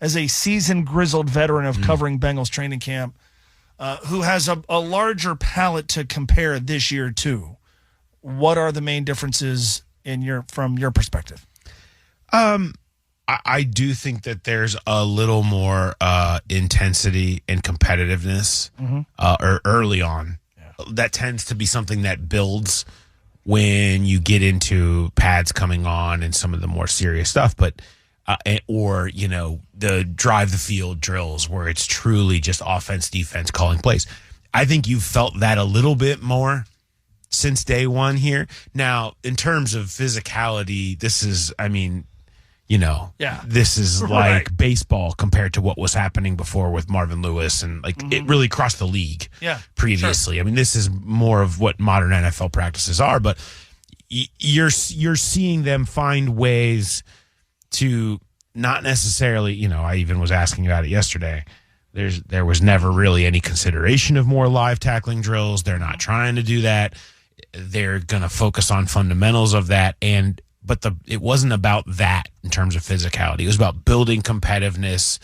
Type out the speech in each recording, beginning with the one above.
as a seasoned, grizzled veteran of covering Bengals training camp, who has a larger palette to compare this year to, what are the main differences from your perspective? I do think that there's a little more intensity and competitiveness early on. Yeah. That tends to be something that builds when you get into pads coming on and some of the more serious stuff, but or the drive the field drills where it's truly just offense, defense, calling plays. I think you've felt that a little bit more since day one here. Now, in terms of physicality, this is, this is like baseball compared to what was happening before with Marvin Lewis, and it really crossed the league previously. Sure. I mean, this is more of what modern NFL practices are, but you're seeing them find ways to not necessarily, I even was asking about it yesterday. There was never really any consideration of more live tackling drills. They're not trying to do that. They're going to focus on fundamentals of that, but it wasn't about that in terms of physicality. It was about building competitiveness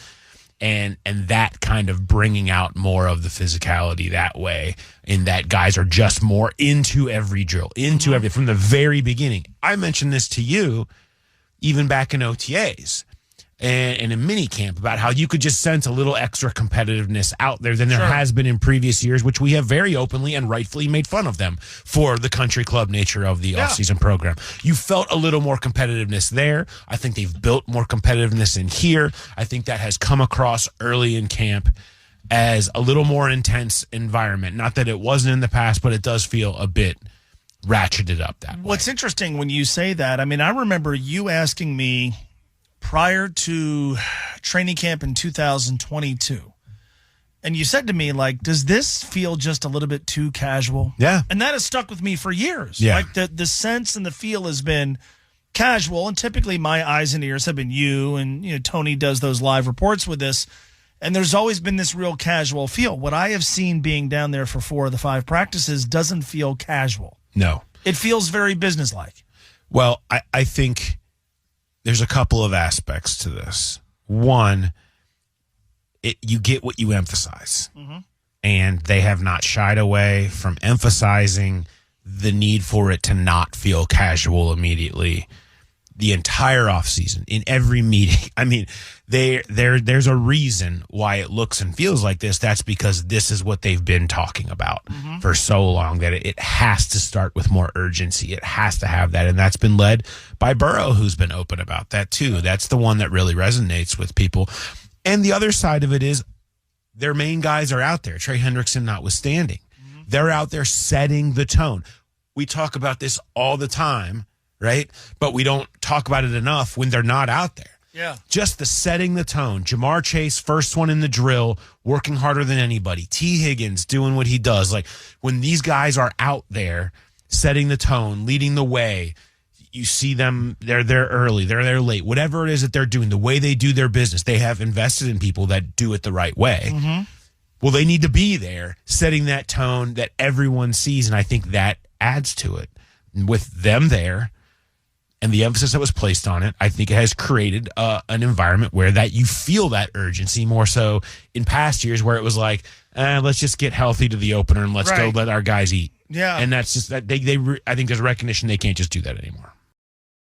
and that kind of bringing out more of the physicality that way, in that guys are just more into every drill, every from the very beginning. I mentioned this to you even back in OTAs and in mini camp about how you could just sense a little extra competitiveness out there than there has been in previous years, which we have very openly and rightfully made fun of them for the country club nature of the offseason program. You felt a little more competitiveness there. I think they've built more competitiveness in here. I think that has come across early in camp as a little more intense environment. Not that it wasn't in the past, but it does feel a bit ratcheted up that way. What's interesting when you say that, I remember you asking me prior to training camp in 2022, and you said to me, does this feel just a little bit too casual? Yeah. And that has stuck with me for years. Yeah. The sense and the feel has been casual, and typically my eyes and ears have been you, and Tony does those live reports with this, and there's always been this real casual feel. What I have seen being down there for 4 of the 5 practices doesn't feel casual. No. It feels very businesslike. Well, I think there's a couple of aspects to this. One, you get what you emphasize. And they have not shied away from emphasizing the need for it to not feel casual immediately. The entire offseason, in every meeting. There's a reason why it looks and feels like this. That's because this is what they've been talking about for so long, that it has to start with more urgency. It has to have that. And that's been led by Burrow, who's been open about that too. That's the one that really resonates with people. And the other side of it is their main guys are out there, Trey Hendrickson notwithstanding. They're out there setting the tone. We talk about this all the time, right? But we don't talk about it enough when they're not out there. Yeah. Just the setting the tone. Jamar Chase, first one in the drill, working harder than anybody. T. Higgins doing what he does. When these guys are out there setting the tone, leading the way, you see them, they're there early, they're there late. Whatever it is that they're doing, the way they do their business, they have invested in people that do it the right way. Well, they need to be there setting that tone that everyone sees, and I think that adds to it. With them there, and the emphasis that was placed on it, I think it has created an environment where that you feel that urgency more so in past years, where it was let's just get healthy to the opener and let's go let our guys eat. Yeah. And that's just that I think there's a recognition they can't just do that anymore.